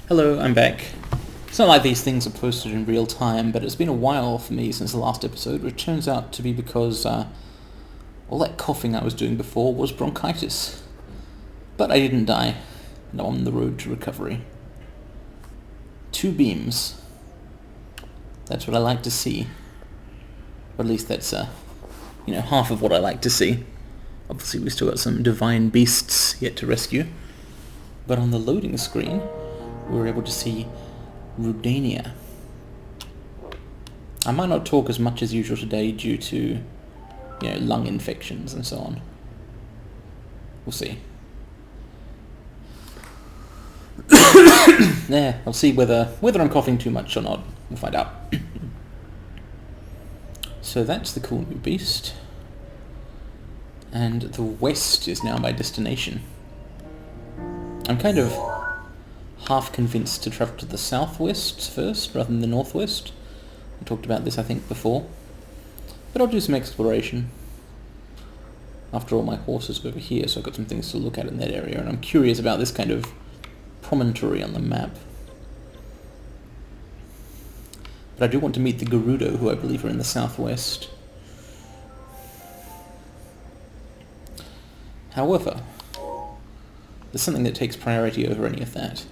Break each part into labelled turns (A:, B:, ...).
A: Hello, I'm back. It's not like these things are posted in real time, but it's been a while for me since the last episode, which turns out to be because all that coughing I was doing before was bronchitis. But I didn't die, and I'm on the road to recovery. 2 beams. That's what I like to see. Or at least that's, half of what I like to see. Obviously we've still got some divine beasts yet to rescue. But on the loading screen, we were able to see Rudania. I might not talk as much as usual today due to, lung infections and so on. We'll see. Yeah, I'll see whether I'm coughing too much or not. We'll find out. So that's the cool new beast. And the west is now my destination. I'm kind of half convinced to travel to the southwest first rather than the northwest. I talked about this I think before. But I'll do some exploration. After all, my horse is over here, so I've got some things to look at in that area, and I'm curious about this kind of promontory on the map. But I do want to meet the Gerudo, who I believe are in the southwest. However, there's something that takes priority over any of that.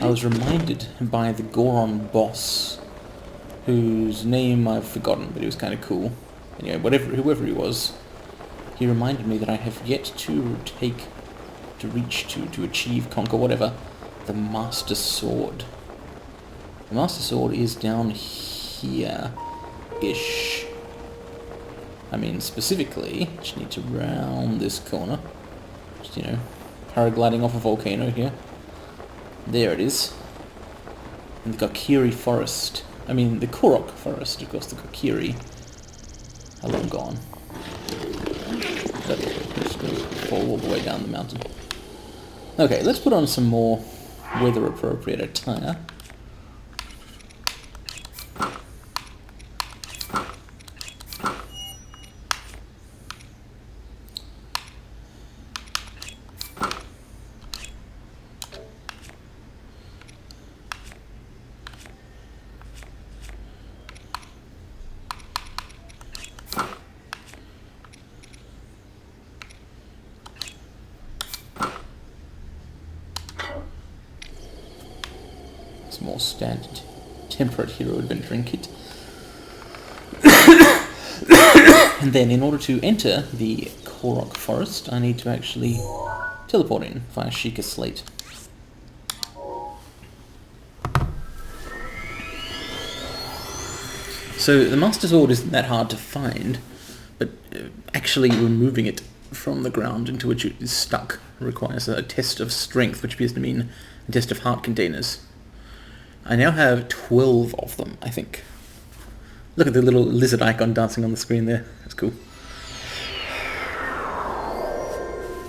A: I was reminded by the Goron boss, whose name I've forgotten, but he was kind of cool. Anyway, whoever he was, he reminded me that I have yet to achieve, conquer, whatever, the Master Sword. The Master Sword is down here-ish. I mean, specifically, just need to round this corner. Just, paragliding off a volcano here. There it is. And the Kokiri Forest. I mean, the Korok Forest, of course, the Kokiri are long gone. But just going to fall all the way down the mountain. Okay, let's put on some more weather-appropriate attire. More standard temperate hero adventuring kit. And then in order to enter the Korok forest, I need to actually teleport in via Sheikah Slate. So the Master Sword isn't that hard to find, but actually removing it from the ground into which it is stuck requires a test of strength, which appears to mean a test of heart containers. I now have 12 of them, I think. Look at the little lizard icon dancing on the screen there. That's cool.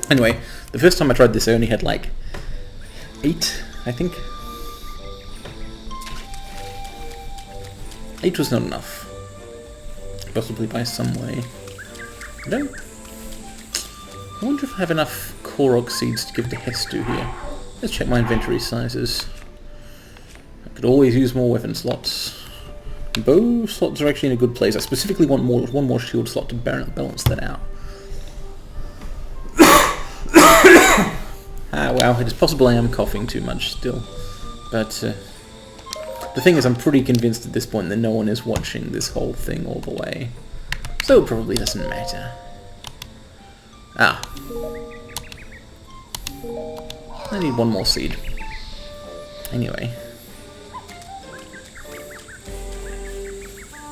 A: Anyway, the first time I tried this I only had like 8, I think. 8 was not enough. Possibly by some way. I wonder if I have enough Korok seeds to give to Hestu here. Let's check my inventory sizes. Could always use more weapon slots. Bow slots are actually in a good place. I specifically want one more shield slot to balance that out. Wow, it is possible I am coughing too much still. But the thing is, I'm pretty convinced at this point that no one is watching this whole thing all the way. So it probably doesn't matter. I need one more seed. Anyway.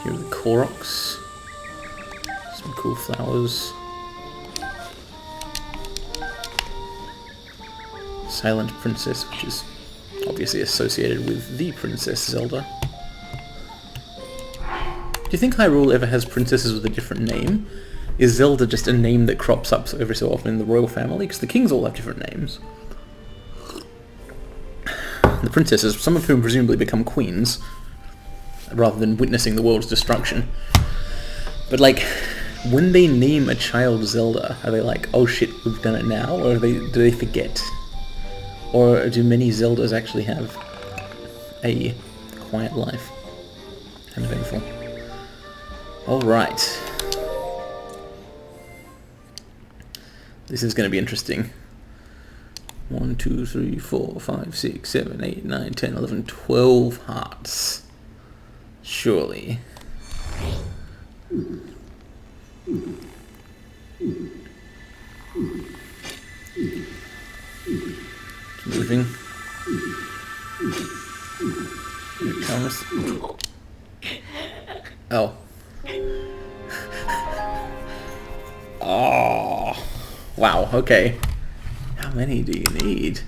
A: Here are the Koroks. Some cool flowers. Silent Princess, which is obviously associated with the Princess Zelda. Do you think Hyrule ever has princesses with a different name? Is Zelda just a name that crops up every so often in the royal family? Because the kings all have different names. The princesses, some of whom presumably become queens, rather than witnessing the world's destruction. But when they name a child Zelda, are they like, oh shit, we've done it now? Or do they forget? Or do many Zeldas actually have a quiet life? And eventful. Alright. This is going to be interesting. 1, 2, 3, 4, 5, 6, 7, 8, 9, 10, 11, 12 hearts. Surely. It's moving. Here it comes. Oh. Oh. Wow, okay. How many do you need?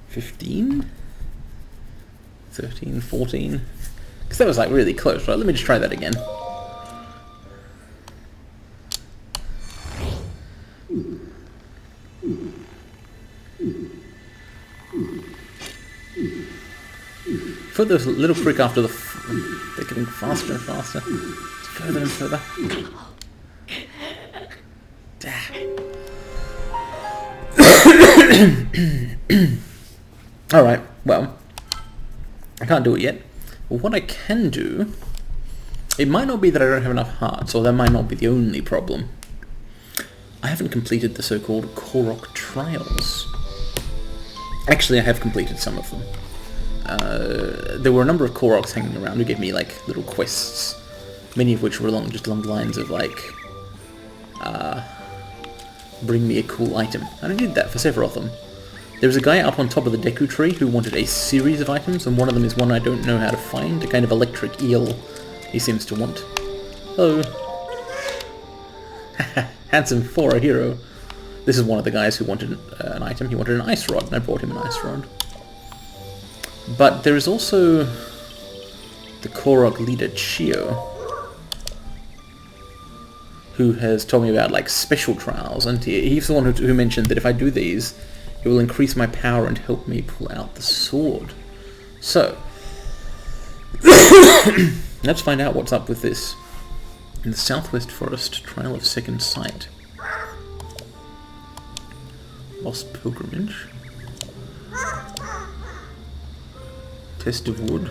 A: 15? 13, 14? Because that was like really close, right? Let me just try that again. For the little prick after the... they're getting faster and faster. It's further and further. Alright, well, I can't do it yet. But what I can do... It might not be that I don't have enough hearts, or that might not be the only problem. I haven't completed the so-called Korok trials. Actually, I have completed some of them. There were a number of Koroks hanging around who gave me like little quests, many of which were just along the lines of like, bring me a cool item. And I did that for several of them. There was a guy up on top of the Deku tree who wanted a series of items, and one of them is one I don't know how to find, a kind of electric eel he seems to want. Hello. Handsome for a hero. This is one of the guys who wanted an item. He wanted an ice rod, and I brought him an ice rod. But there is also the Korok leader Chio, who has told me about like special trials, and he's the one who mentioned that if I do these, it will increase my power and help me pull out the sword. So, let's find out what's up with this. In the Southwest Forest, Trial of Second Sight. Lost Pilgrimage. Test of Wood.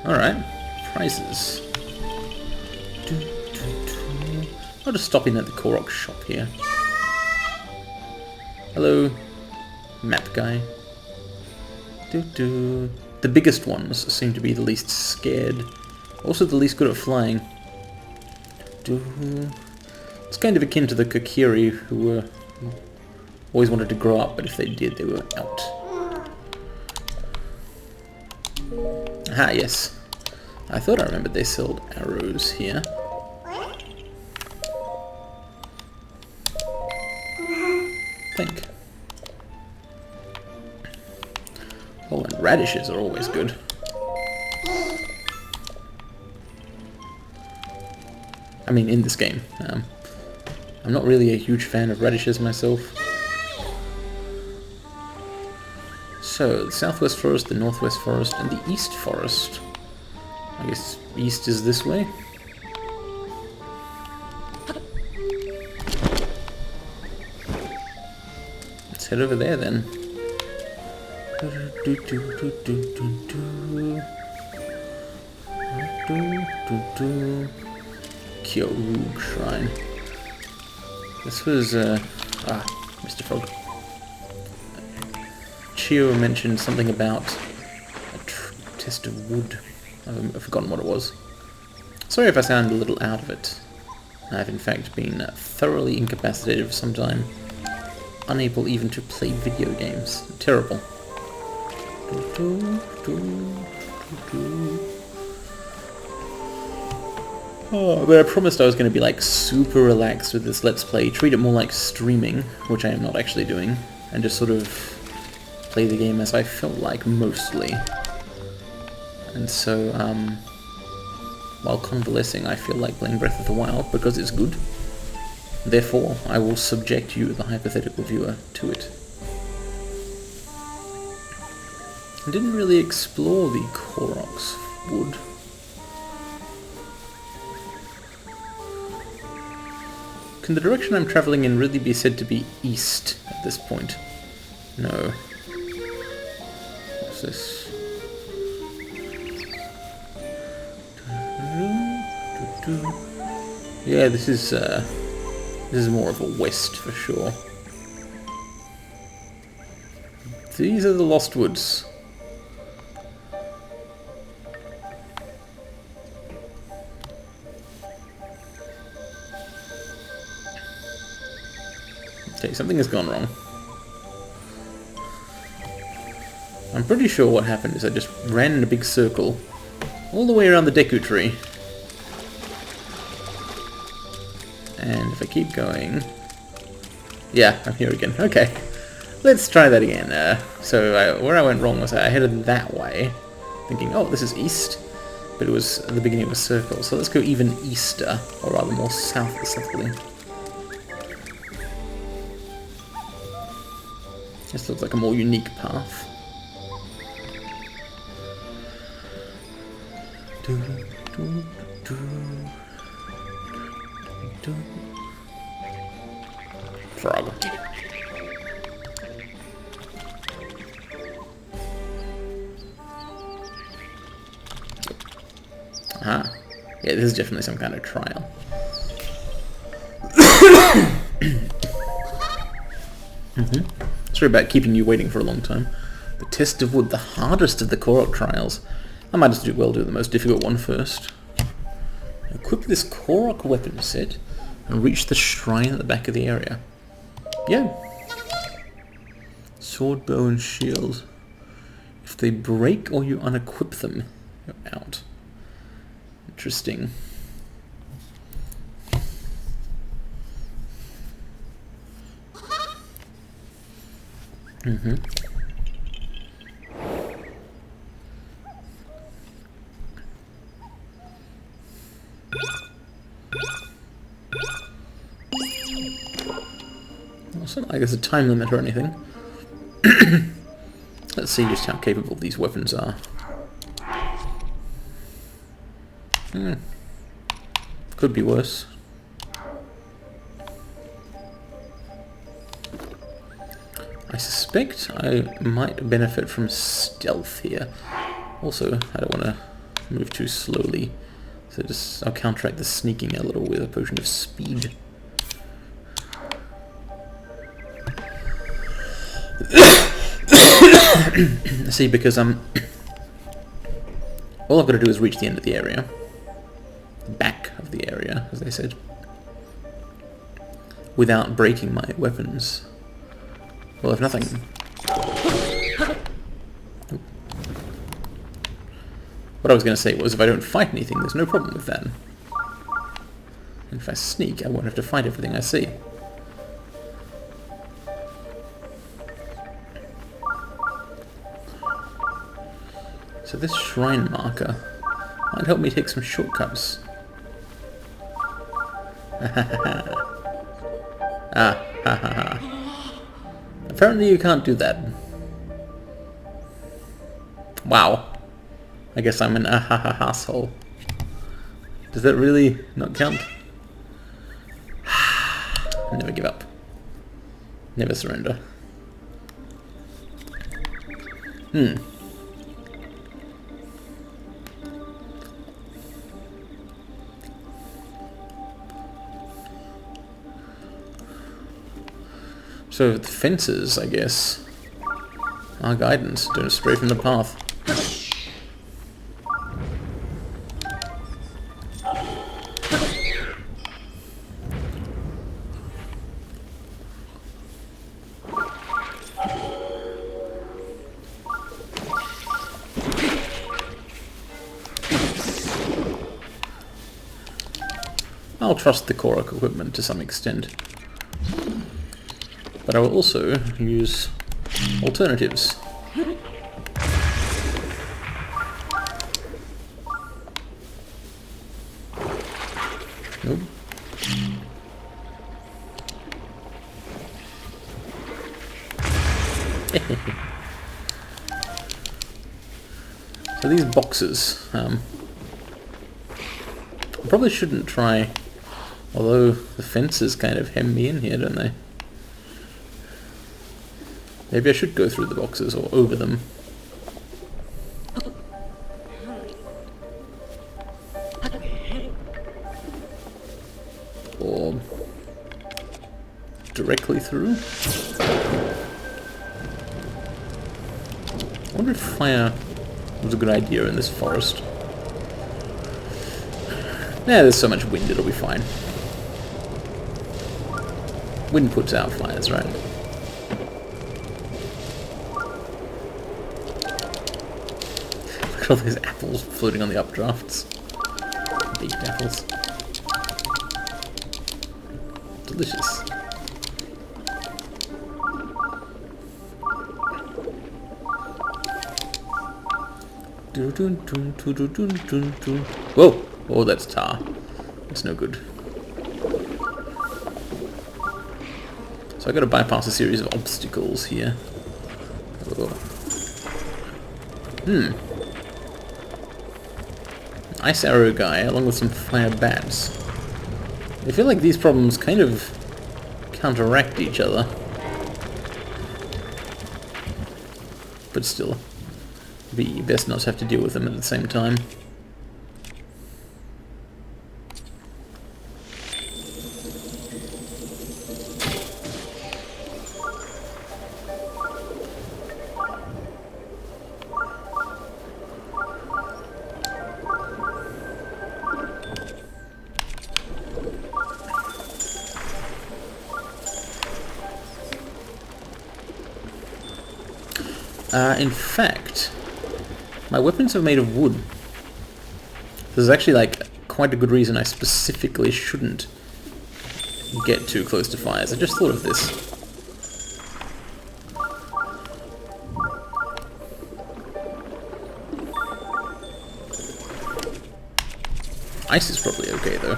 A: Alright, prizes. I'll just stop in at the Korok shop here. Hello, map guy. The biggest ones seem to be the least scared. Also the least good at flying. It's kind of akin to the Kokiri, who were always wanted to grow up, but if they did, they were out. Aha, yes. I thought I remembered they sold arrows here. Think. Oh, and radishes are always good. I mean, in this game. I'm not really a huge fan of radishes myself. So, the Southwest Forest, the Northwest Forest, and the East Forest. I guess East is this way. Let's head over there then. Korok Shrine. This was, Mr. Frog. Chio mentioned something about a test of wood. I've forgotten what it was. Sorry if I sound a little out of it. I've in fact been thoroughly incapacitated for some time. Unable even to play video games. Terrible. Oh, but I promised I was going to be like super relaxed with this Let's Play, treat it more like streaming, which I am not actually doing, and just sort of play the game as I felt like mostly. And so, while convalescing, I feel like playing Breath of the Wild because it's good. Therefore, I will subject you, the hypothetical viewer, to it. I didn't really explore the Korok's wood. Can the direction I'm travelling in really be said to be east at this point? No. What's this? Yeah, this is more of a west for sure. These are the Lost Woods. Okay, something has gone wrong. I'm pretty sure what happened is I just ran in a big circle all the way around the Deku tree. And if I keep going... Yeah, I'm here again. Okay, let's try that again. Where I went wrong was I headed that way, thinking, oh, this is east, but it was at the beginning of a circle. So let's go even easter, or rather more southerly. This looks like a more unique path. Frog. Ah, yeah, this is definitely some kind of trial. Sorry about keeping you waiting for a long time. The test of wood, the hardest of the Korok trials. I might as well do the most difficult one first. Equip this Korok weapon set and reach the shrine at the back of the area. Yeah. Sword, bow, and shield. If they break or you unequip them, you're out. Interesting. Well, it's not like there's a time limit or anything. Let's see just how capable these weapons are. Could be worse. I suspect I might benefit from stealth here. Also, I don't want to move too slowly, so I'll counteract the sneaking a little with a potion of speed. See, because all I've got to do is reach the end of the area, the back of the area, as they said, without breaking my weapons. Well, if nothing... What I was going to say was, if I don't fight anything, there's no problem with that. And if I sneak, I won't have to fight everything I see. So this shrine marker might help me take some shortcuts. Ah, ha ha ha. Apparently you can't do that. Wow. I guess I'm an asshole. Does that really not count? Never give up. Never surrender. So the fences, I guess, are guidance. Don't stray from the path. I'll trust the Korok equipment to some extent. But I will also use alternatives. Nope. So these boxes, I probably shouldn't try Although the fences kind of hem me in here, don't they? Maybe I should go through the boxes or over them. Or directly through. I wonder if fire was a good idea in this forest. Yeah, there's so much wind, it'll be fine. Wind puts out fires, right? Look at all these apples floating on the updrafts. Baked apples. Delicious. Whoa! Oh, that's tar. It's no good. So I gotta bypass a series of obstacles here. Oh. Ice arrow guy, along with some fire bats. I feel like these problems kind of counteract each other. But still, be best not to have to deal with them at the same time. In fact, my weapons are made of wood. This is actually like quite a good reason I specifically shouldn't get too close to fires. I just thought of this. Ice is probably okay though.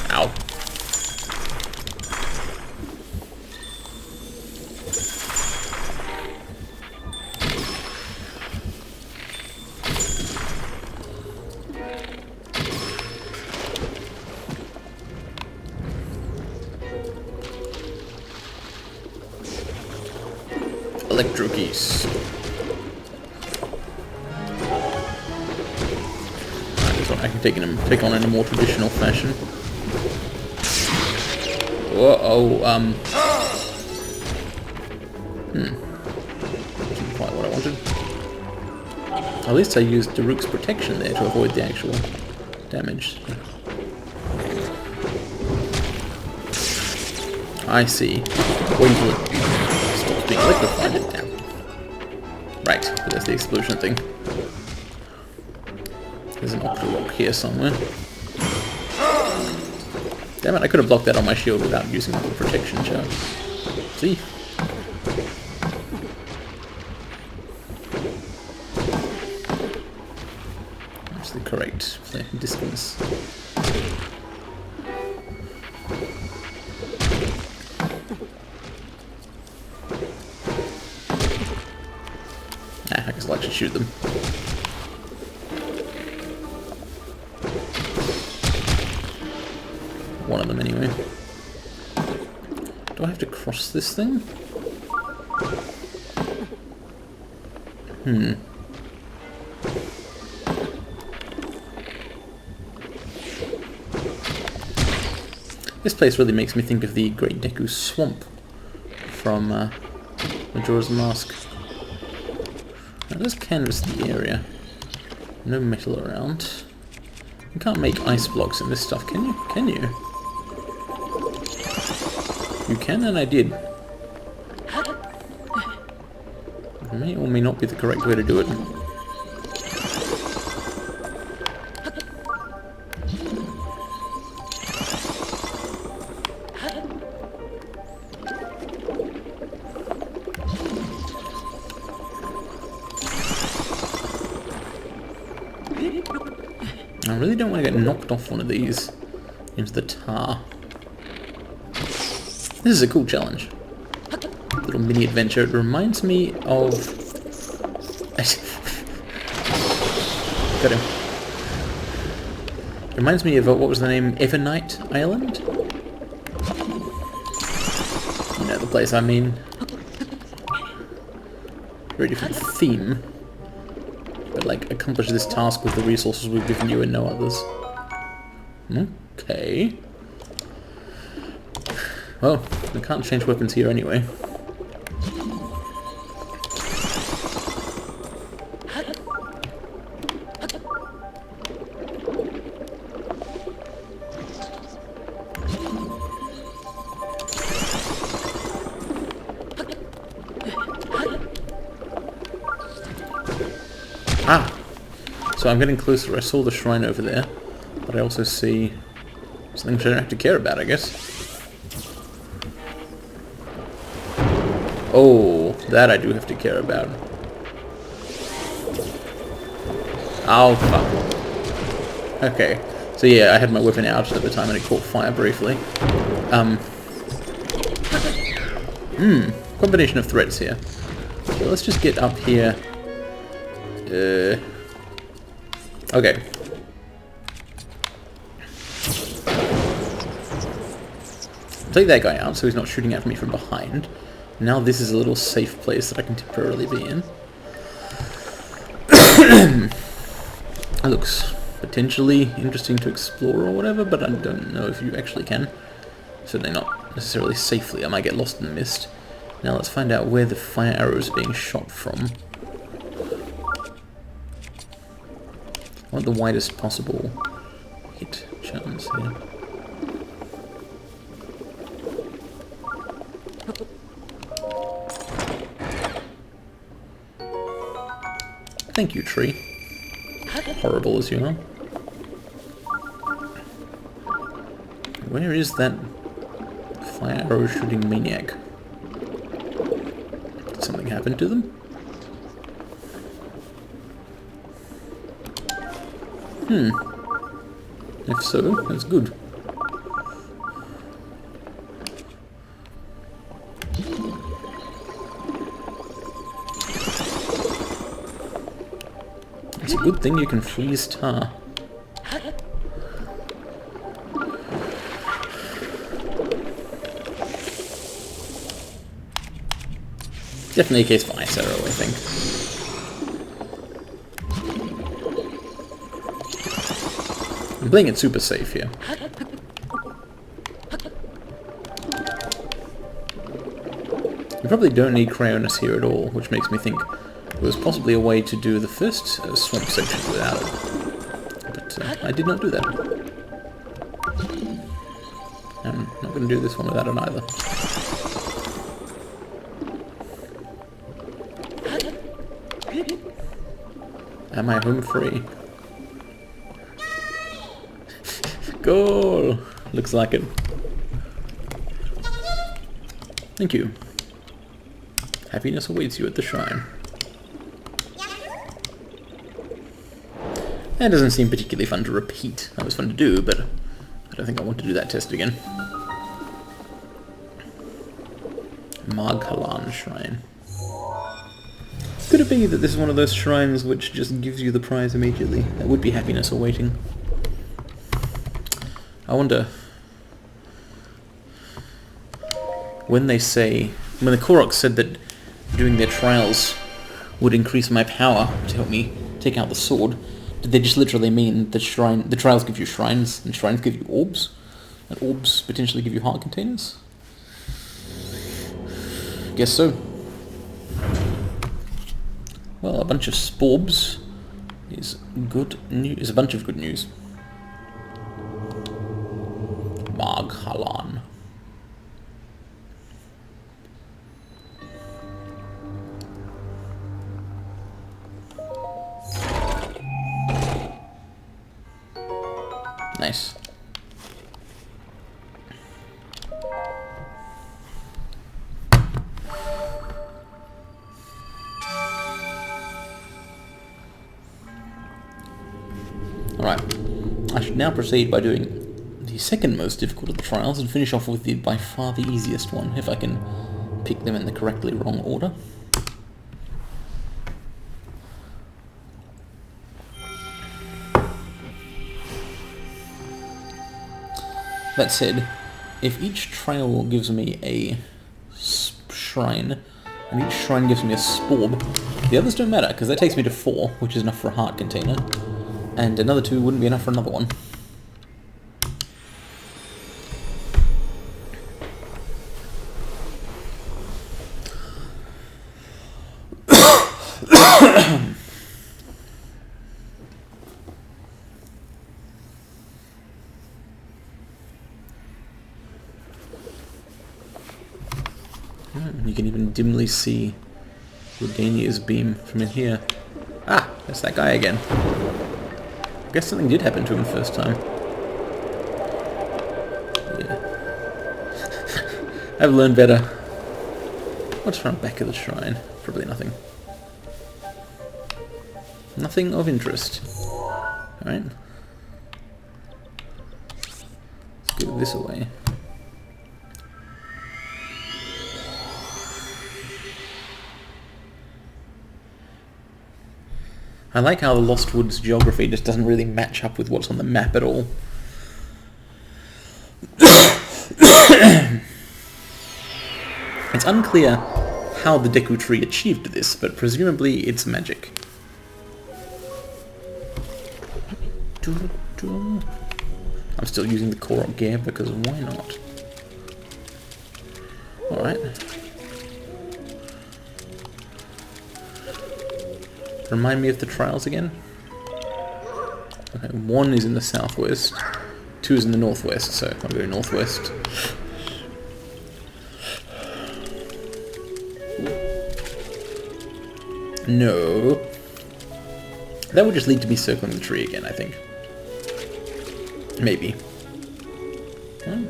A: Ow. Electro geese. This one I can take on in a more traditional fashion. Whoa, Isn't quite what I wanted. At least I used Daruk's protection there to avoid the actual damage. I see. Wait until it stops being liquefied. Damn. Right, but there's the explosion thing. There's an Korok here somewhere. Damn it, I could have blocked that on my shield without using the protection charge. See? That's the correct distance. I guess I'll actually shoot them. One of them anyway. Do I have to cross this thing? This place really makes me think of the Great Deku Swamp from Majora's Mask. Now let's canvas the area. No metal around. You can't make ice blocks in this stuff, can you? Can you? You can, and I did. It may or may not be the correct way to do it. I really don't want to get knocked off one of these into the tar. This is a cool challenge. little mini adventure. It reminds me of... Got him. It reminds me of, what was the name? Evernight Island? You know the place I mean. Very different theme. But like, accomplish this task with the resources we've given you and no others. Okay. Well, we can't change weapons here anyway. Ah! So I'm getting closer. I saw the shrine over there, but I also see something which I don't have to care about, I guess. Oh, that I do have to care about. Oh, fuck. Okay. So yeah, I had my weapon out at the time and it caught fire briefly. Combination of threats here. So let's just get up here. Okay. Take that guy out so he's not shooting at me from behind. Now this is a little safe place that I can temporarily be in. It looks potentially interesting to explore or whatever, but I don't know if you actually can. Certainly not necessarily safely. I might get lost in the mist. Now let's find out where the fire arrow is being shot from. I want the widest possible hit chance here. Thank you, tree. Horrible as you are. Where is that fire arrow shooting maniac? Did something happen to them? If so, that's good. It's a good thing you can freeze tar. Definitely a case for ice arrow, I think. I'm playing it super safe here. You probably don't need Crayonus here at all, which makes me think there was possibly a way to do the first swamp section without it. But I did not do that. I'm not going to do this one without it either. Am I home free? Goal! Looks like it. Thank you. Happiness awaits you at the shrine. That doesn't seem particularly fun to repeat. That was fun to do, but I don't think I want to do that test again. Maghalan Shrine. Could it be that this is one of those shrines which just gives you the prize immediately? That would be happiness awaiting. I wonder... When the Korok said that doing their trials would increase my power to help me take out the sword, did they just literally mean the trials give you shrines, and shrines give you orbs? And orbs potentially give you heart containers? Guess so. Well, a bunch of sporbs is good news. Is a bunch of good news. Maghalan. Nice. Alright, I should now proceed by doing the second most difficult of the trials and finish off with the by far the easiest one, if I can pick them in the correctly wrong order. That said, if each trail gives me a shrine, and each shrine gives me a sporb, the others don't matter, because that takes me to 4, which is enough for a heart container, and another 2 wouldn't be enough for another one. You can even dimly see Rodania's beam from in here. Ah, that's that guy again. I guess something did happen to him the first time. Yeah. I've learned better. What's around the back of the shrine? Probably nothing. Nothing of interest. Alright. Let's give this away. I like how the Lost Woods geography just doesn't really match up with what's on the map at all. It's unclear how the Deku Tree achieved this, but presumably it's magic. I'm still using the Korok gear because why not? Alright. Remind me of the trials again. Okay, 1 is in the southwest, 2 is in the northwest, so I'll go northwest. No. That would just lead to me circling the tree again, I think. Maybe. No.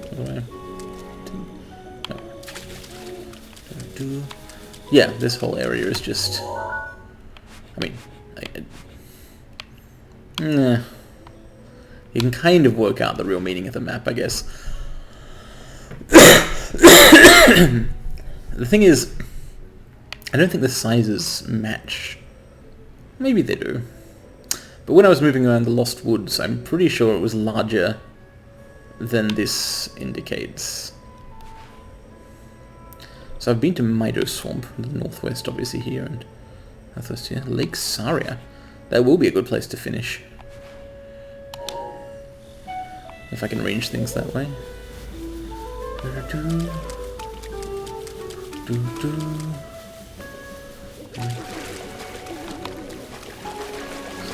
A: Yeah, this whole area is just... I mean, you can kind of work out the real meaning of the map, I guess. The thing is, I don't think the sizes match. Maybe they do. But when I was moving around the Lost Woods, I'm pretty sure it was larger than this indicates. So I've been to Mido Swamp, in the northwest, obviously here, and northwest here. Lake Saria. That will be a good place to finish. If I can arrange things that way. Let's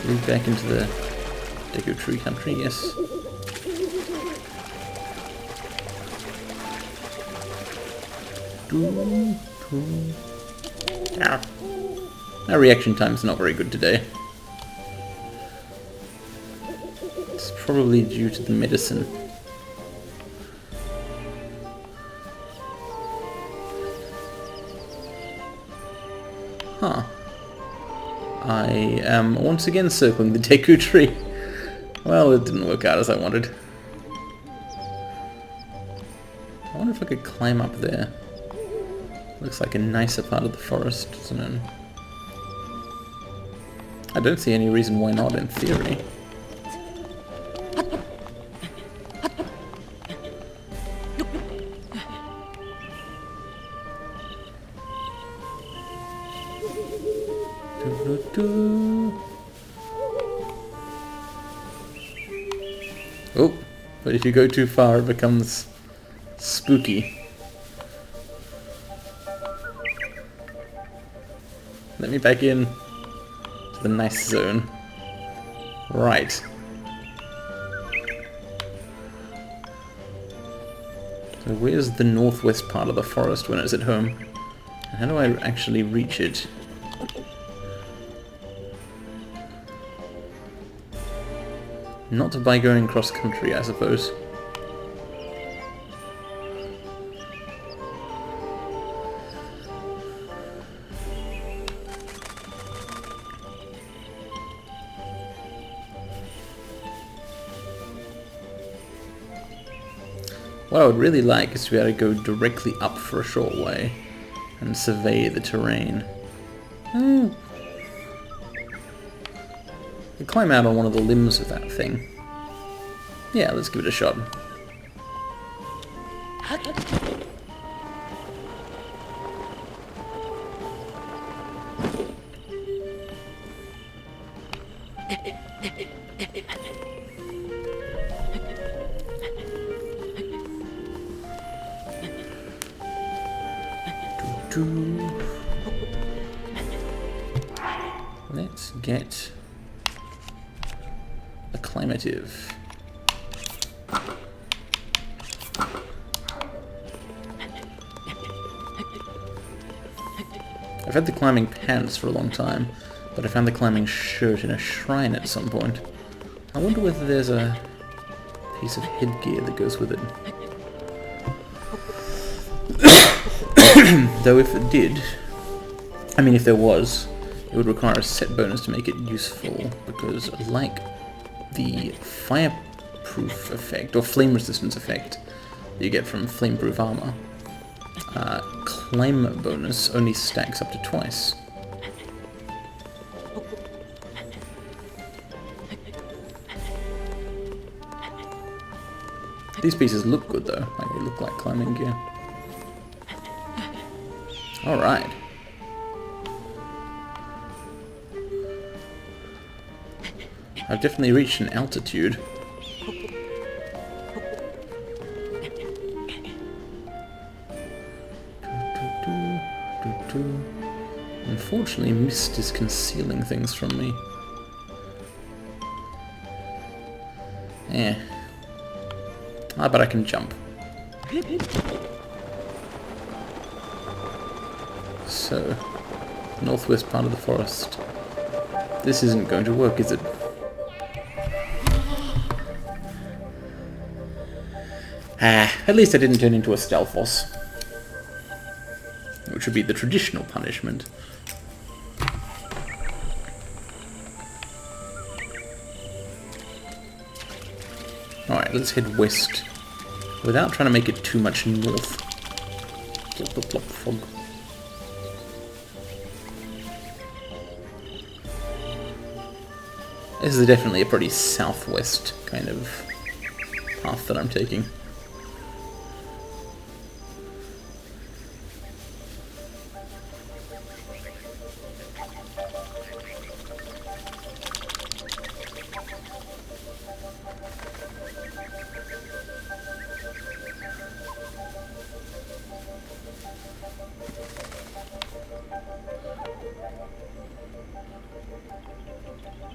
A: move back into the Deku Tree country, yes. Ah. Our reaction time's not very good today. It's probably due to the medicine. Huh. I am once again circling the Deku Tree. Well, it didn't work out as I wanted. I wonder if I could climb up there. Looks like a nicer part of the forest, doesn't it? I don't see any reason why not, in theory. Oh, but if you go too far it becomes spooky. Let me back in to the nice zone. Right. So where's the northwest part of the forest when it's at home? And how do I actually reach it? Not by going cross country, I suppose. What I would really like is to be able to go directly up for a short way, and survey the terrain. Oh. I climb out on one of the limbs of that thing. Yeah, let's give it a shot. Let's get acclimative. I've had the climbing pants for a long time, but I found the climbing shirt in a shrine at some point. I wonder whether there's a piece of headgear that goes with it. Though if it did, I mean if there was, it would require a set bonus to make it useful, because like the fireproof effect, or flame resistance effect, that you get from flameproof armor, climb bonus only stacks up to twice. These pieces look good though, like they look like climbing gear. Alright. I've definitely reached an altitude. Unfortunately, mist is concealing things from me. Ah, but I can jump. So, northwest part of the forest. This isn't going to work, is it? At least I didn't turn into a stealth boss. Which would be the traditional punishment. Alright, let's head west. Without trying to make it too much north. Plop, plop, plop, frog. This is definitely a pretty southwest kind of path that I'm taking.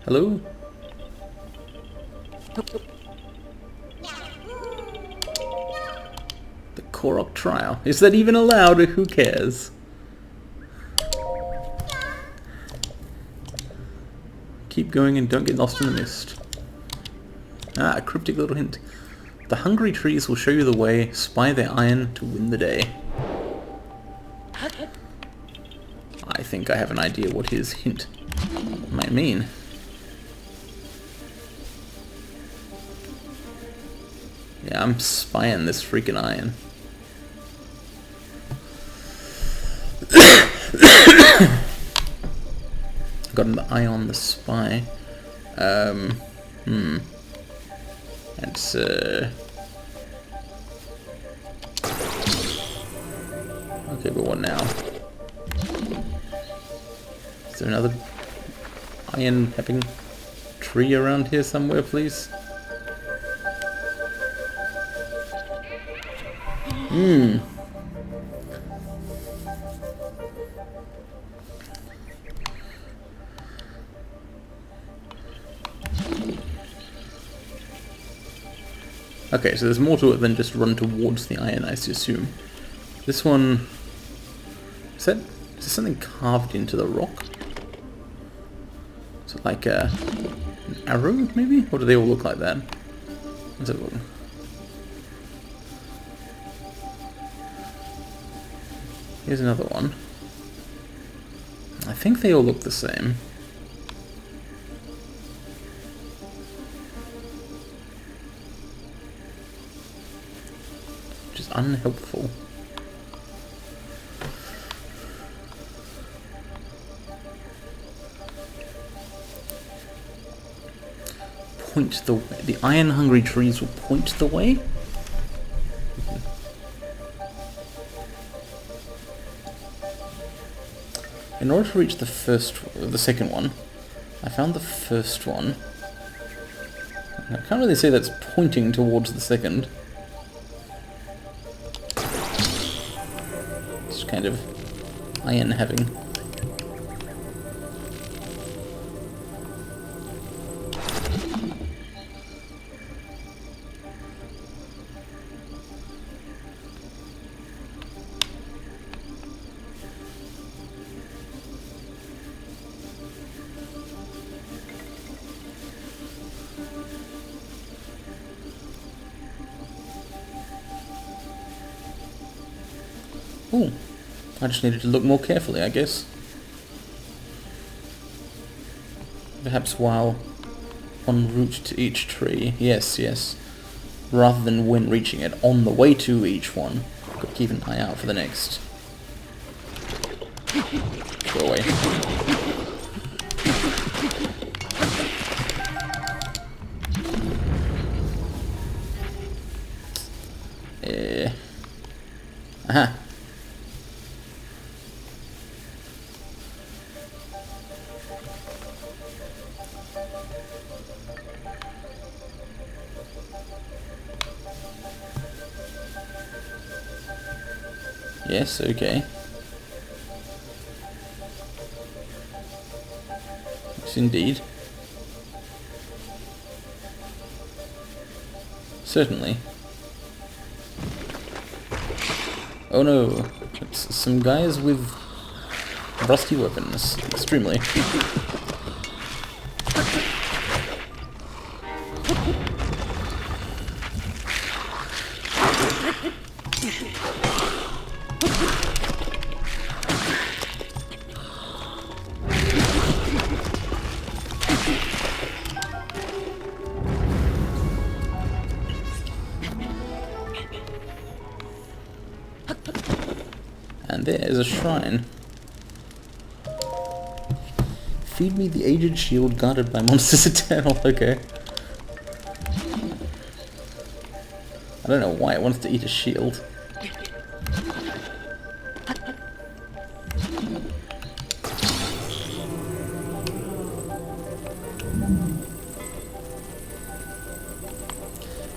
A: Hello? The Korok trial. Is that even allowed? Who cares? Keep going and don't get lost in the mist. Ah, a cryptic little hint. The hungry trees will show you the way. Spy their iron to win the day. I think I have an idea what his hint might mean. Yeah, I'm spying this freaking iron. Got an eye on the spy. That's, okay, but what now? Is there another iron-having tree around here somewhere, please? Okay, so there's more to it than just run towards the iron, I assume. This one... Is there something carved into the rock? Is it like an arrow, maybe? Or do they all look like that? Let's have a look. Here's another one. I think they all look the same. Which is unhelpful. point the iron-hungry trees will point the way. In order to reach the second one, I found the first one. I can't really say that's pointing towards the second. It's kind of iron having. Oh, I just needed to look more carefully, I guess. Perhaps while en route to each tree. Yes, yes. Rather than when reaching it, on the way to each one. Got to keep an eye out for the next. Go away. Aha. Yes, okay. Yes, indeed. Certainly. Oh no, it's some guys with rusty weapons. Extremely. And there is a shrine. Feed me the aged shield guarded by monsters eternal. Okay. I don't know why it wants to eat a shield.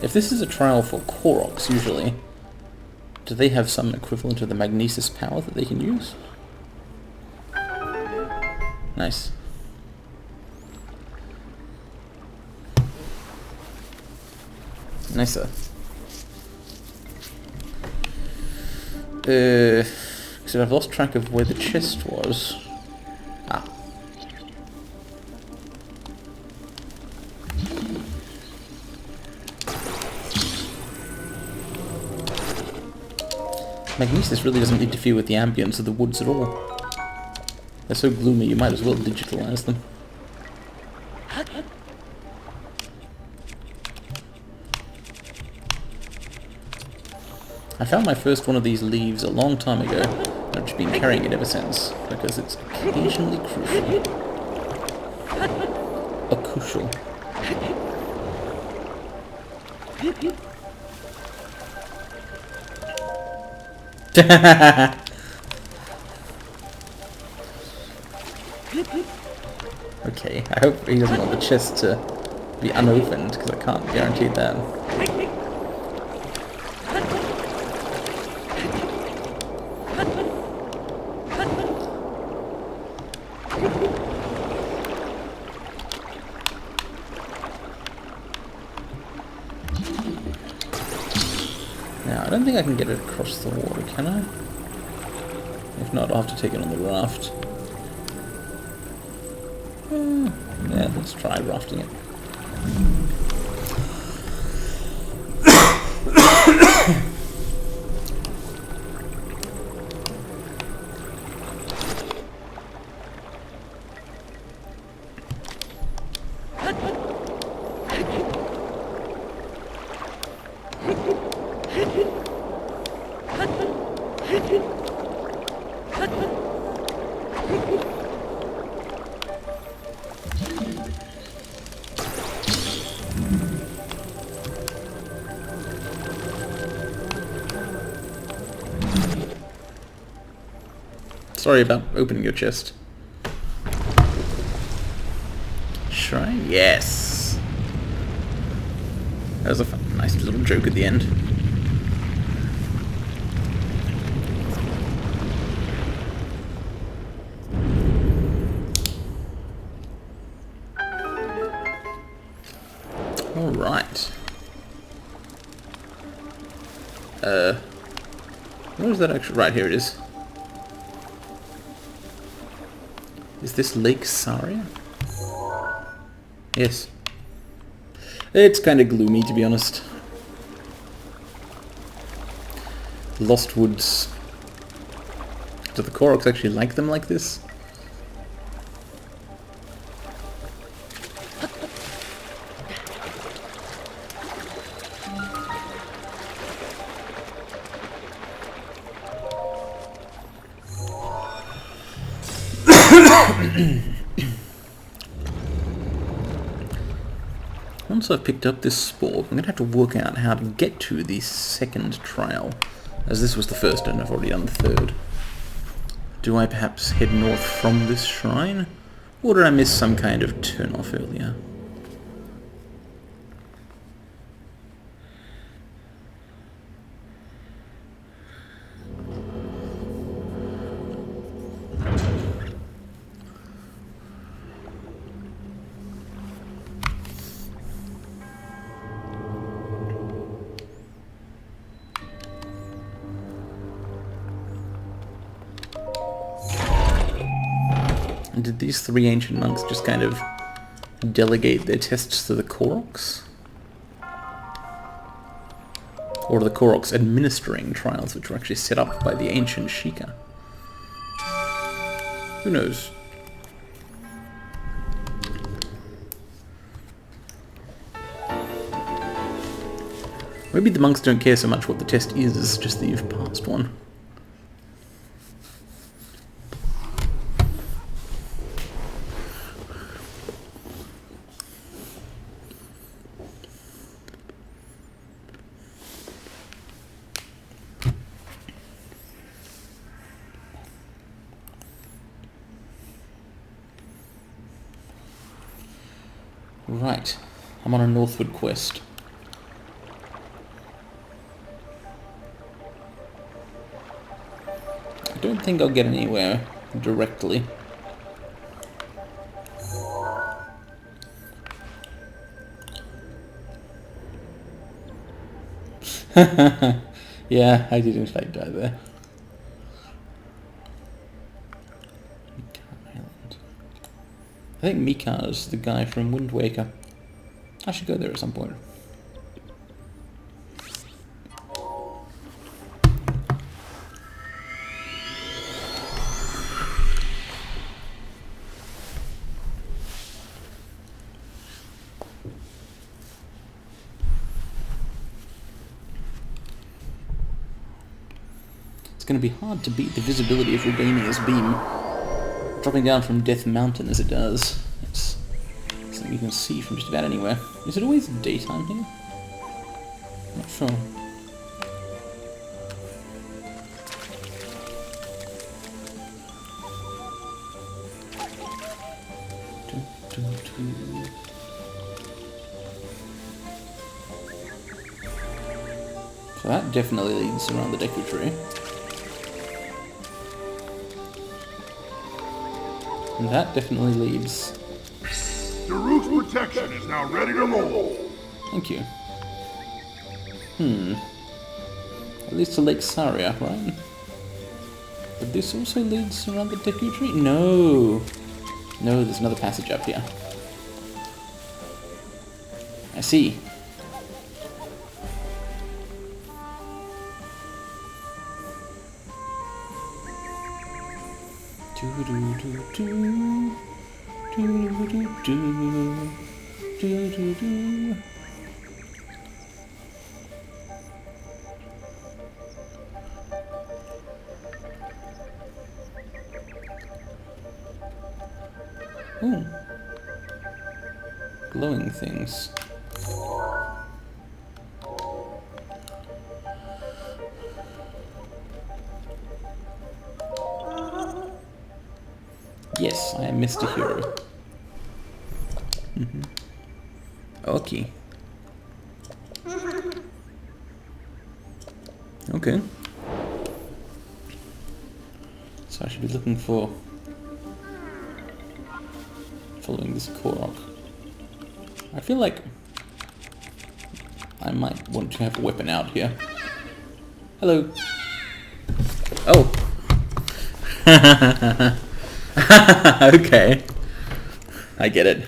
A: If this is a trial for Koroks, usually, do they have some equivalent of the magnesis power that they can use? Nice. Nicer. Except I've lost track of where the chest was. Ah. Magnesis really doesn't interfere with the ambience of the woods at all. They're so gloomy you might as well digitalize them. I found my first one of these leaves a long time ago, and I've just been carrying it ever since, because it's occasionally crucial. Crucial. Okay, I hope he doesn't want the chest to be unopened, because I can't guarantee that. Now, I don't think I can get it across the water, can I? If not, I'll have to take it on the raft. Yeah, let's try rafting it. Sorry about opening your chest. Shrine? Yes. That was a fun, nice little joke at the end. Alright. Where is that actually? Right, here it is. Is this Lake Saria? Yes. It's kind of gloomy, to be honest. Lost Woods. Do the Koroks actually like them like this? Once I've picked up this spore, I'm going to have to work out how to get to the second trial, as this was the first and I've already done the third. Do I perhaps head north from this shrine, or did I miss some kind of turn-off earlier? And did these three ancient monks just kind of delegate their tests to the Koroks? Or are the Koroks administering trials which were actually set up by the ancient Sheikah? Who knows? Maybe the monks don't care so much what the test is, just that you've passed one. Right, I'm on a northward quest. I don't think I'll get anywhere directly. Yeah, I did in fact die there. I think Mika is the guy from Wind Waker. I should go there at some point. It's going to be hard to beat the visibility of Rudania's beam. Dropping down from Death Mountain as it does. It's something you can see from just about anywhere. Is it always daytime here? Not sure. So that definitely leads around the Deku Tree. And that definitely leads.
B: Daruk's protection is now ready to roll.
A: Thank you. At least to Lake Saria, right? But this also leads around the Deku Tree? No! No, there's another passage up here. I see. Oh, glowing things. Yes, I am Mr. Hero. Okay. Okay. So I should be looking for... following this Korok. I feel like I might want to have a weapon out here. Hello. Oh. Okay. I get it.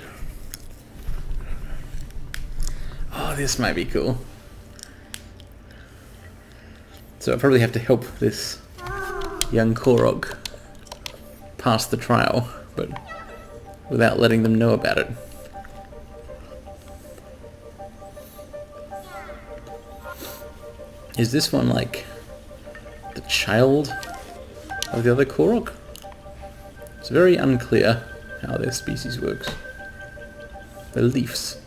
A: Oh, this might be cool. So I probably have to help this young Korok pass the trial, but without letting them know about it. Is this one like the child of the other Korok? It's very unclear how their species works. They're leafs.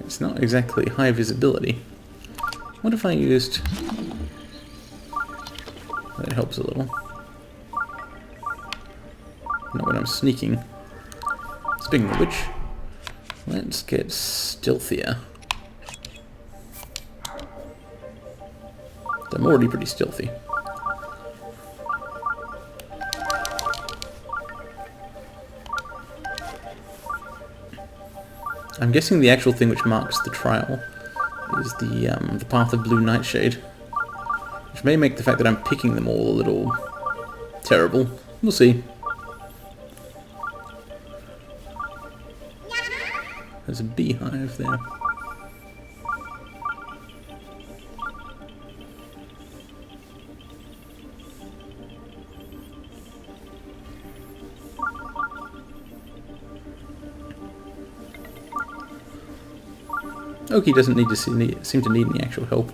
A: It's not exactly high visibility. What if I used... That helps a little. Not when I'm sneaking. Speaking of which, let's get stealthier. I'm already pretty stealthy. I'm guessing the actual thing which marks the trial is the path of blue nightshade, which may make the fact that I'm picking them all a little terrible. We'll see. There's a beehive there. Oki doesn't need to seem to need any actual help.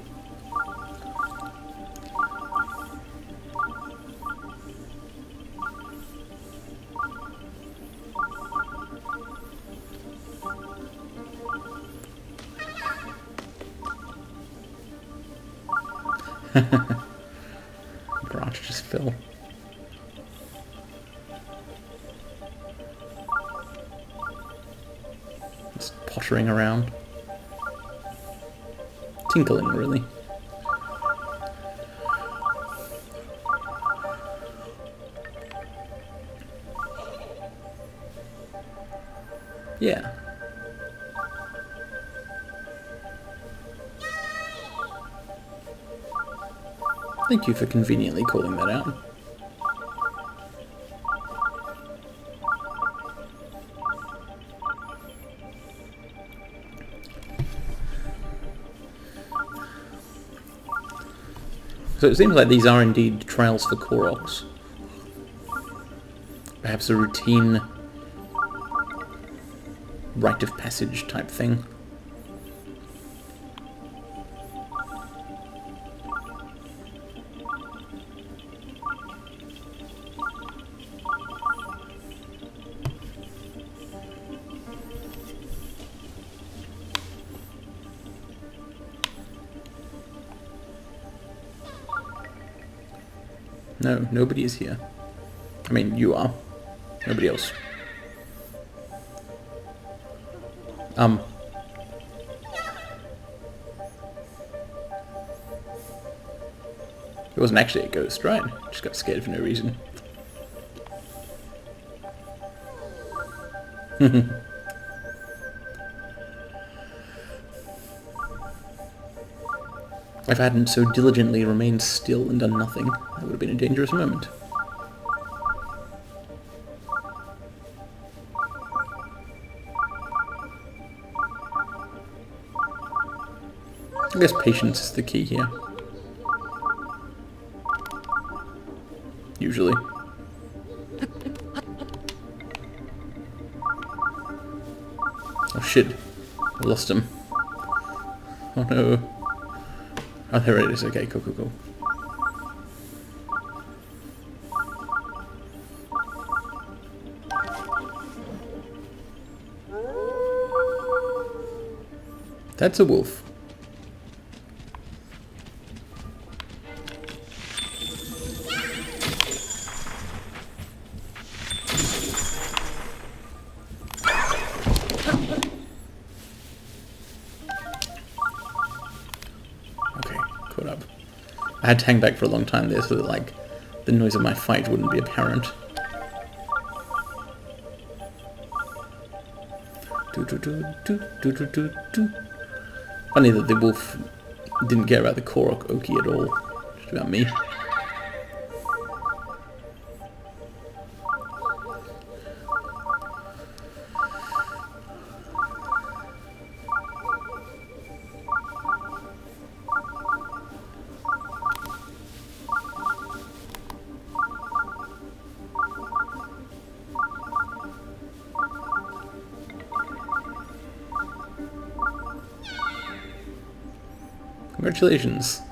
A: Branch just fell. Just pottering around. Tinkling, really. Yeah. Thank you for conveniently calling that out. So it seems like these are indeed trials for Koroks. Perhaps a routine rite of passage type thing. No, nobody is here. I mean, you are. Nobody else. It wasn't actually a ghost, right? Just got scared for no reason. If I hadn't so diligently remained still and done nothing, that would have been a dangerous moment. I guess patience is the key here. Usually. Oh shit. I lost him. Oh no. Oh, there it is. Okay, cool. That's a wolf. Okay, caught up. I had to hang back for a long time there so that, like, the noise of my fight wouldn't be apparent. Funny that the wolf didn't care about the Korok Oki at all. Just about me. Congratulations.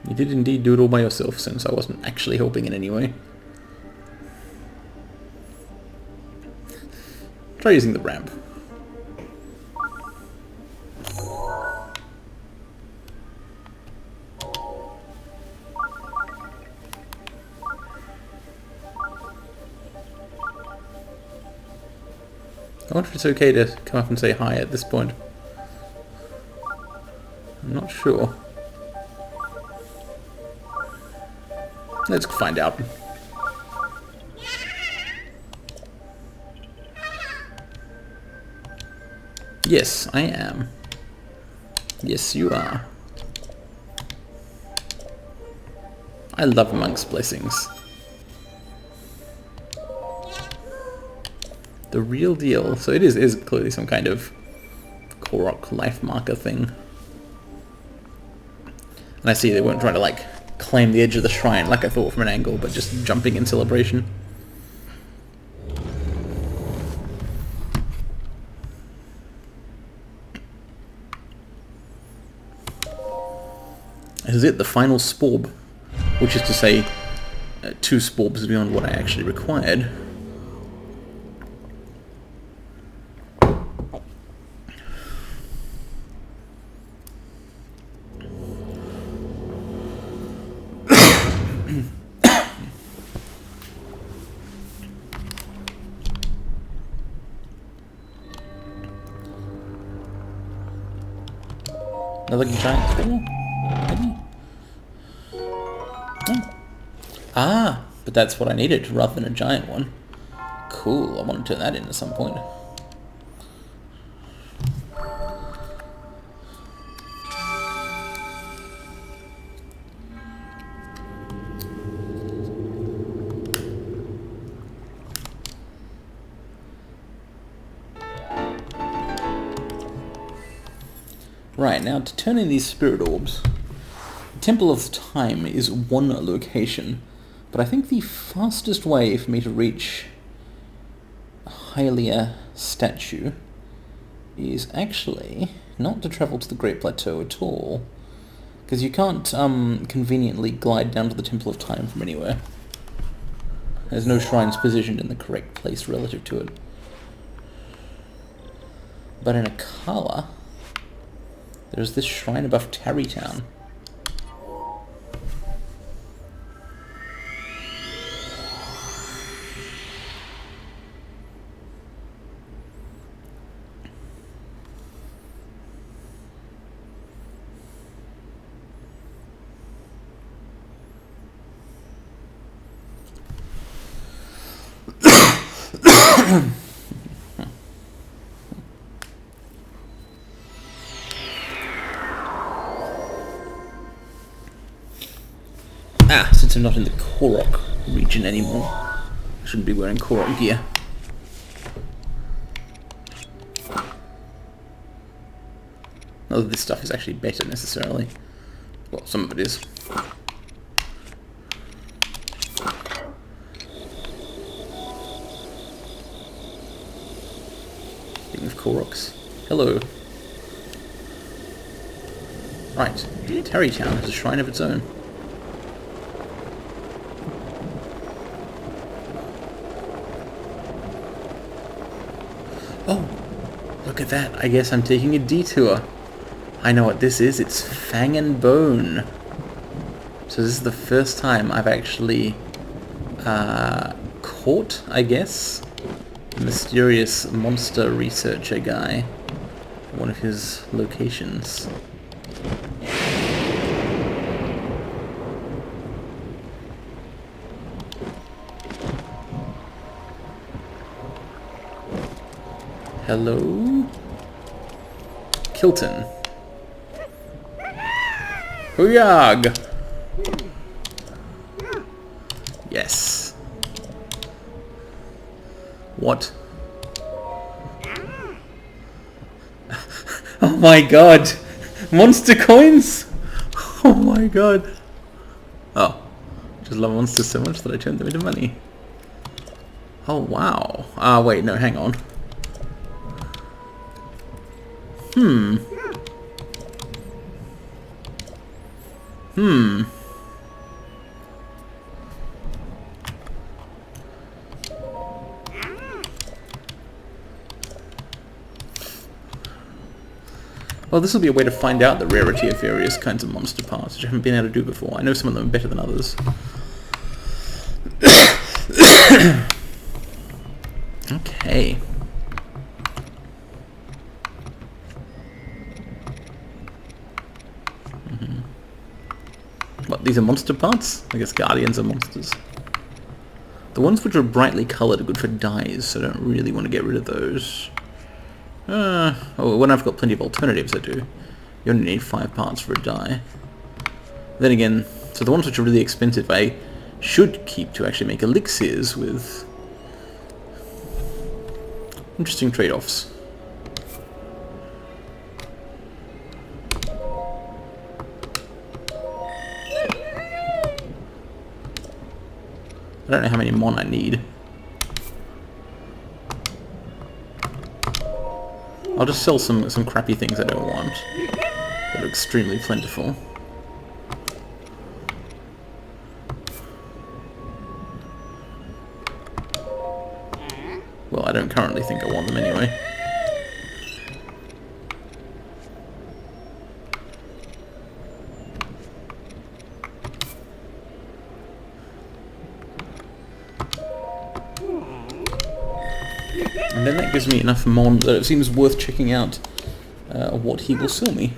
A: You did indeed do it all by yourself, since I wasn't actually helping in any way. Try using the ramp. I wonder if it's okay to come up and say hi at this point. I'm not sure. Let's find out. Yes, I am. Yes, you are. I love Monk's Blessings. The real deal. So it is clearly some kind of Korok life marker thing. And I see they weren't trying to, like, claim the edge of the shrine like I thought from an angle, but just jumping in celebration. This is it, the final sporb. Which is to say, 2 sporbs beyond what I actually required. Another giant squirrel? Maybe? Oh. Ah, but that's what I needed rather than a giant one. Cool, I want to turn that in at some point. Right, now to turn in these spirit orbs, the Temple of Time is one location, but I think the fastest way for me to reach a Hylia statue is actually not to travel to the Great Plateau at all, because you can't conveniently glide down to the Temple of Time from anywhere. There's no shrines positioned in the correct place relative to it. But in Akala, there's this shrine above Tarrytown. Ah, since I'm not in the Korok region anymore, I shouldn't be wearing Korok gear. Although this stuff is actually better necessarily. Well, some of it is. Speaking of Koroks. Hello. Right. Tarrytown has a shrine of its own. Oh! Look at that. I guess I'm taking a detour. I know what this is. It's Fang and Bone. So this is the first time I've actually caught, I guess, a mysterious monster researcher guy at one of his locations. Hello? Kilton. Huyag! Yes. What? Oh my god! Monster coins! Oh my god! Oh. Just love monsters so much that I turned them into money. Oh wow. Wait, no, hang on. Well, this will be a way to find out the rarity of various kinds of monster parts, which I haven't been able to do before. I know some of them are better than others. Okay. What, these are monster parts? I guess guardians are monsters. The ones which are brightly coloured are good for dyes, so I don't really want to get rid of those. Oh, when I've got plenty of alternatives, I do. You only need 5 parts for a dye. Then again, so the ones which are really expensive I should keep to actually make elixirs with. Interesting trade-offs. I don't know how many mon I need. I'll just sell some crappy things I don't want that are extremely plentiful. Well, I don't currently think I want them anyway. And then that gives me enough mon that it seems worth checking out what he will sell me.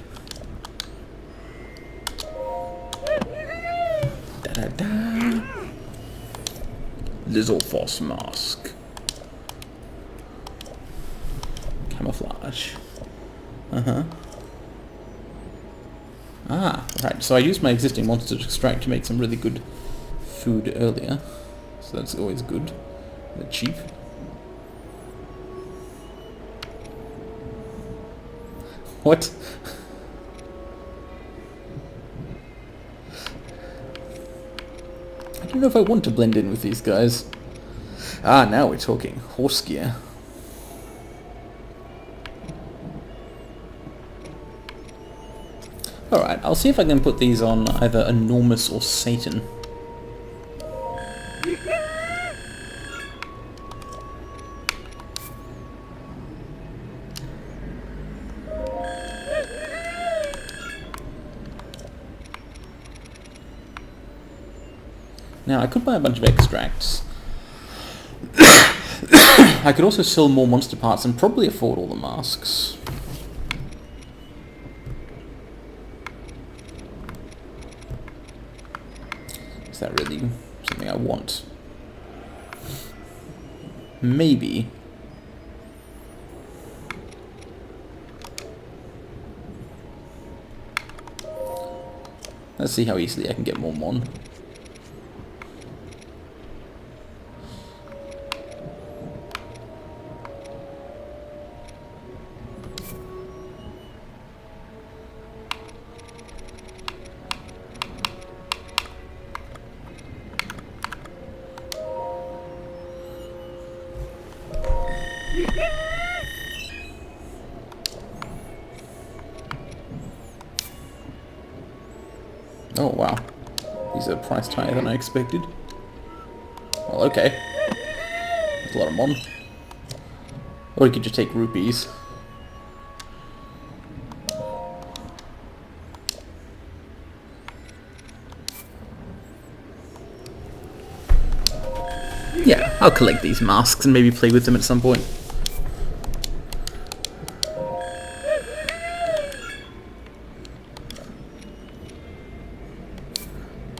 A: Da-da-da. Lizzle Foss Mask. Camouflage. Ah, right. So I used my existing monster extract to make some really good food earlier. So that's always good. They're cheap. What? I don't know if I want to blend in with these guys. Ah, now we're talking. Horse gear. Alright, I'll see if I can put these on either Enormous or Satan. Now, I could buy a bunch of extracts. I could also sell more monster parts and probably afford all the masks. Is that really something I want? Maybe. Let's see how easily I can get more mon. Oh, wow. These are priced higher than I expected. Well, okay. That's a lot of mon. Or you could just take rupees. Yeah, I'll collect these masks and maybe play with them at some point.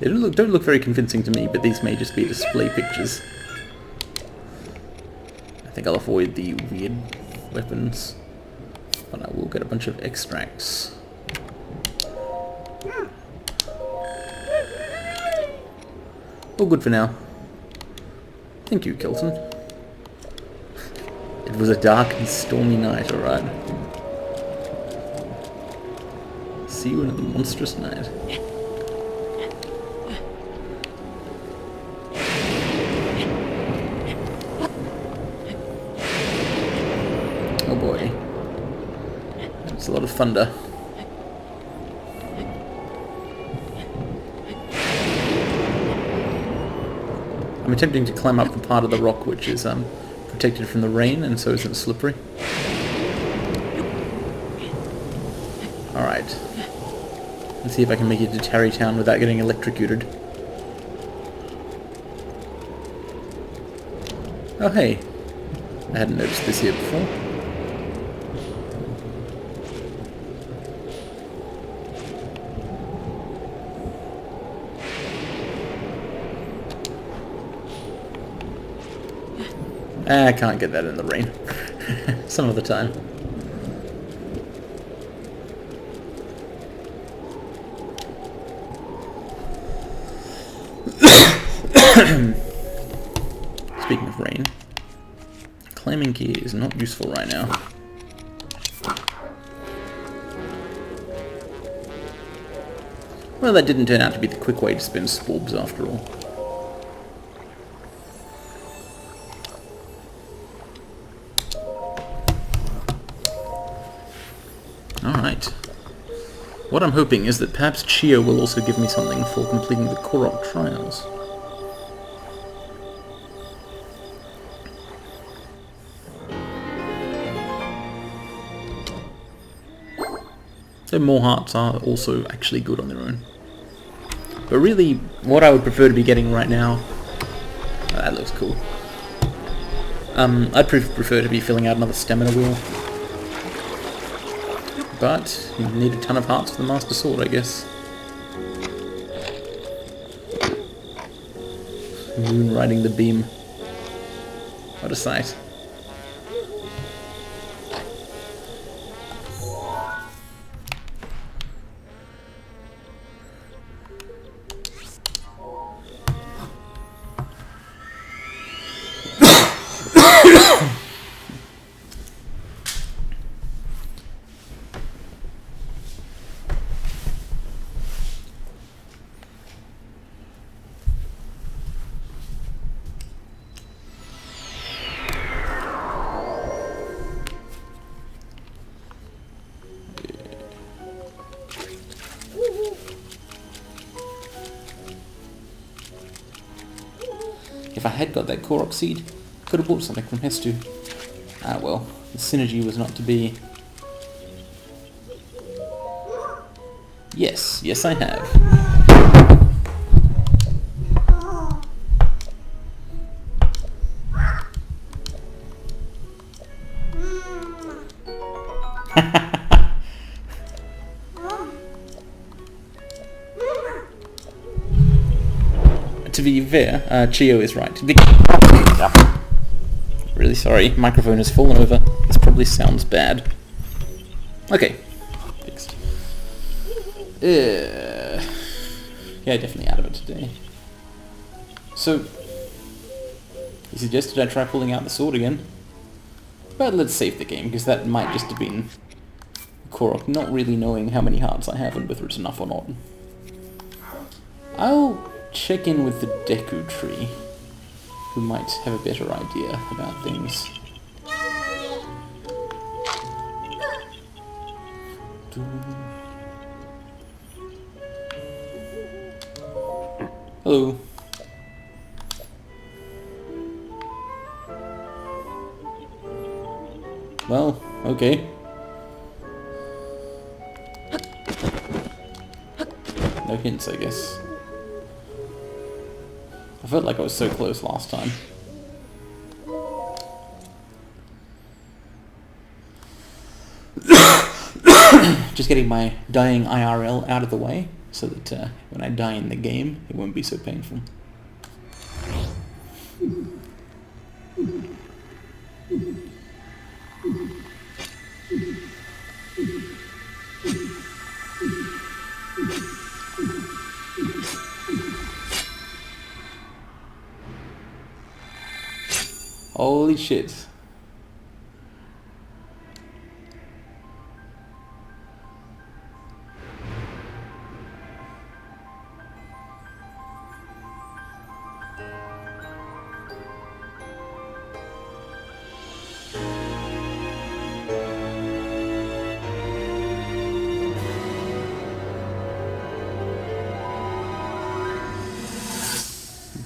A: They don't look very convincing to me, but these may just be display pictures. I think I'll avoid the weird weapons, but I will get a bunch of extracts. All good for now. Thank you, Kelton. It was a dark and stormy night, alright. See you another monstrous night. Oh boy. That's a lot of thunder. I'm attempting to climb up the part of the rock which is protected from the rain and so isn't slippery. Alright. Let's see if I can make it to Tarrytown without getting electrocuted. Oh hey. I hadn't noticed this here before. I can't get that in the rain. Some other time. Speaking of rain, climbing gear is not useful right now. Well, that didn't turn out to be the quick way to spend sporbs after all. Alright. What I'm hoping is that perhaps Chio will also give me something for completing the Korok trials. So more hearts are also actually good on their own. But really, what I would prefer to be getting right now... that looks cool. I'd prefer to be filling out another stamina wheel. But you need a ton of hearts for the Master Sword, I guess. Moon riding the beam. What a sight. If I had got that Korok seed, could have bought something from Hestu. Ah well, the synergy was not to be. Yes, yes I have. To be fair, Chio is right. Really sorry, microphone has fallen over. This probably sounds bad. Okay, fixed. Yeah, definitely out of it today. So, he suggested I try pulling out the sword again. But let's save the game, because that might just have been Korok not really knowing how many hearts I have and whether it's enough or not. I'll check in with the Deku Tree, who might have a better idea about things. Hello. Well, okay. No hints, I guess. I felt like I was so close last time. Just getting my dying IRL out of the way, so that when I die in the game, it won't be so painful. Holy shit.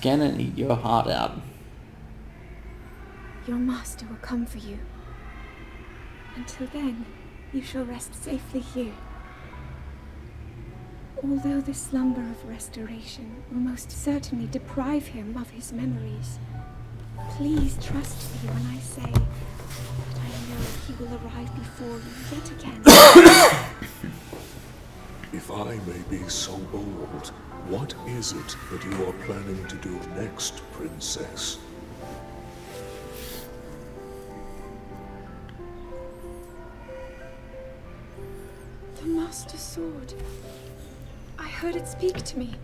A: Ganon, eat your heart out.
C: Your master will come for you. Until then, you shall rest safely here. Although the slumber of restoration will most certainly deprive him of his memories, please trust me when I say that I know he will arrive before you yet again.
D: If I may be so bold, what is it that you are planning to do next, Princess?
C: The Master Sword. I heard it speak to me.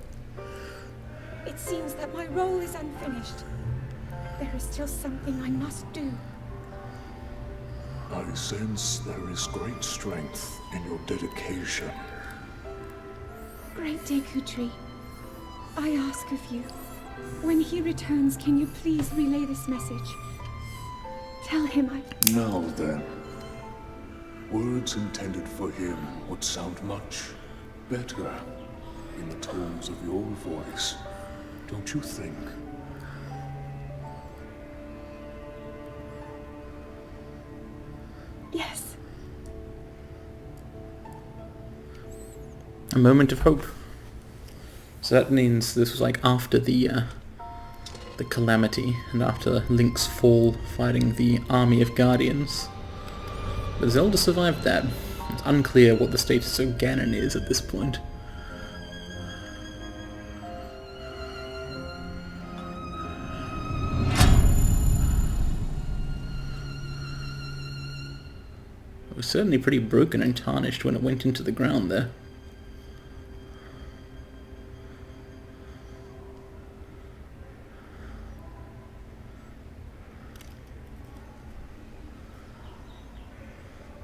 C: It seems that my role is unfinished. There is still something I must do.
D: I sense there is great strength in your dedication.
C: Great Dekutri, I ask of you, when he returns, can you please relay this message? Tell him
D: Now then, words intended for him would sound much better in the tones of your voice, don't you think?
C: Yes.
A: A moment of hope. So that means this was like after the calamity and after Link's fall fighting the army of Guardians. But Zelda survived that. It's unclear what the status of Ganon is at this point. It was certainly pretty broken and tarnished when it went into the ground there.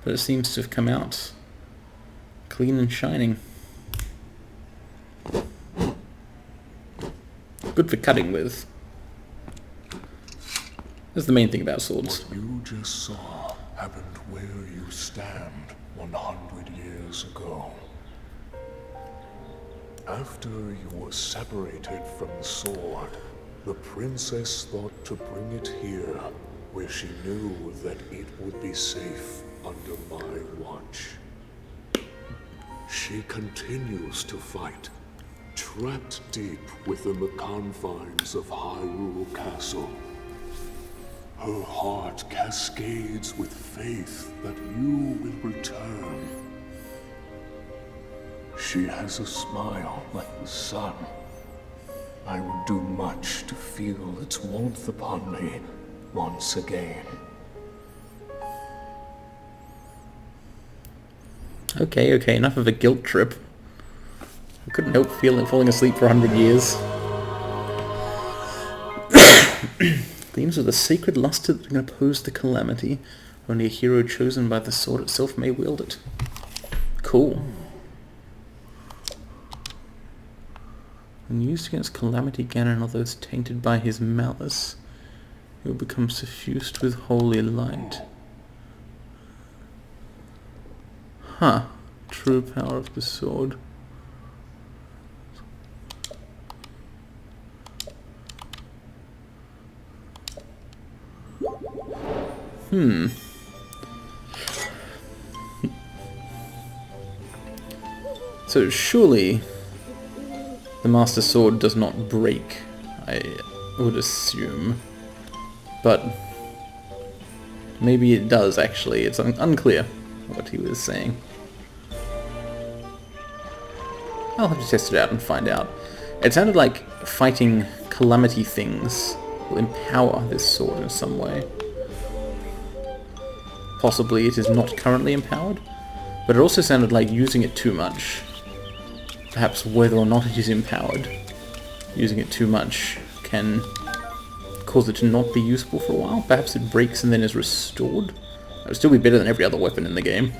A: But it seems to have come out clean and shining. Good for cutting with. That's the main thing about swords.
D: What you just saw happened where you stand 100 years ago. After you were separated from the sword, the princess thought to bring it here, where she knew that it would be safe under my watch. She continues to fight, trapped deep within the confines of Hyrule Castle. Her heart cascades with faith that you will return. She has a smile like the sun. I would do much to feel its warmth upon me once again.
A: Okay, enough of a guilt trip. I couldn't help falling asleep for 100 years. Gleams of the sacred luster that can oppose the calamity. Only a hero chosen by the sword itself may wield it. Cool. When used against Calamity Ganon or those tainted by his malice, it will become suffused with holy light. Huh. True power of the sword. So surely the Master Sword does not break, I would assume. But maybe it does, actually. It's unclear what he was saying. I'll have to test it out and find out. It sounded like fighting calamity things will empower this sword in some way. Possibly it is not currently empowered, but it also sounded like using it too much. Perhaps whether or not it is empowered, using it too much can cause it to not be usable for a while. Perhaps it breaks and then is restored. That would still be better than every other weapon in the game.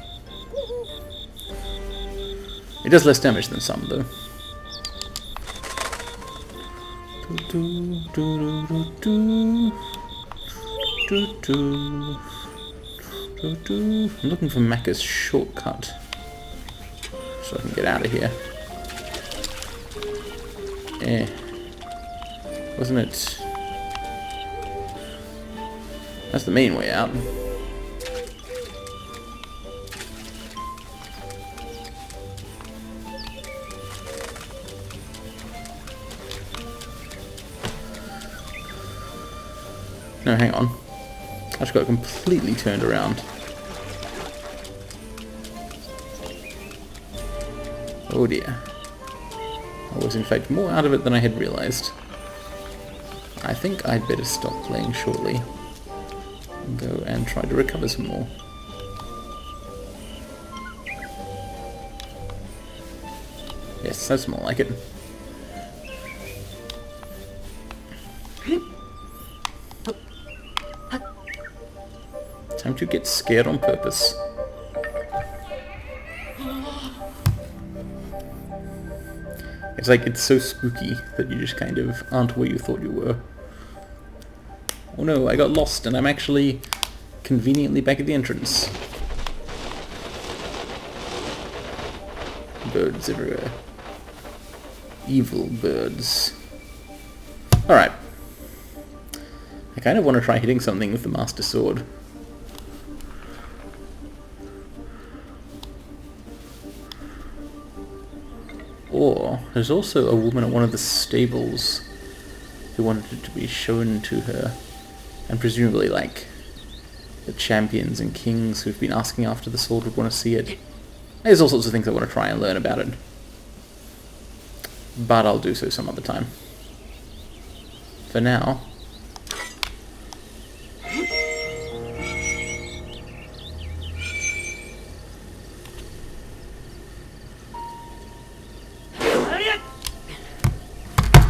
A: It does less damage than some, though. I'm looking for Macca's shortcut, so I can get out of here. Wasn't it? That's the main way out. No, hang on. I just got completely turned around. Oh dear. I was in fact more out of it than I had realized. I think I'd better stop playing shortly and go and try to recover some more. Yes, that's more like it. Time to get scared on purpose. It's like, it's so spooky that you just kind of aren't where you thought you were. Oh no, I got lost and I'm actually conveniently back at the entrance. Birds everywhere. Evil birds. Alright. I kind of want to try hitting something with the Master Sword. Or, there's also a woman at one of the stables who wanted it to be shown to her. And presumably, like, the champions and kings who've been asking after the sword would want to see it. There's all sorts of things I want to try and learn about it. But I'll do so some other time. For now...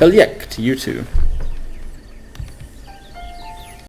A: Hell yeah, to you two.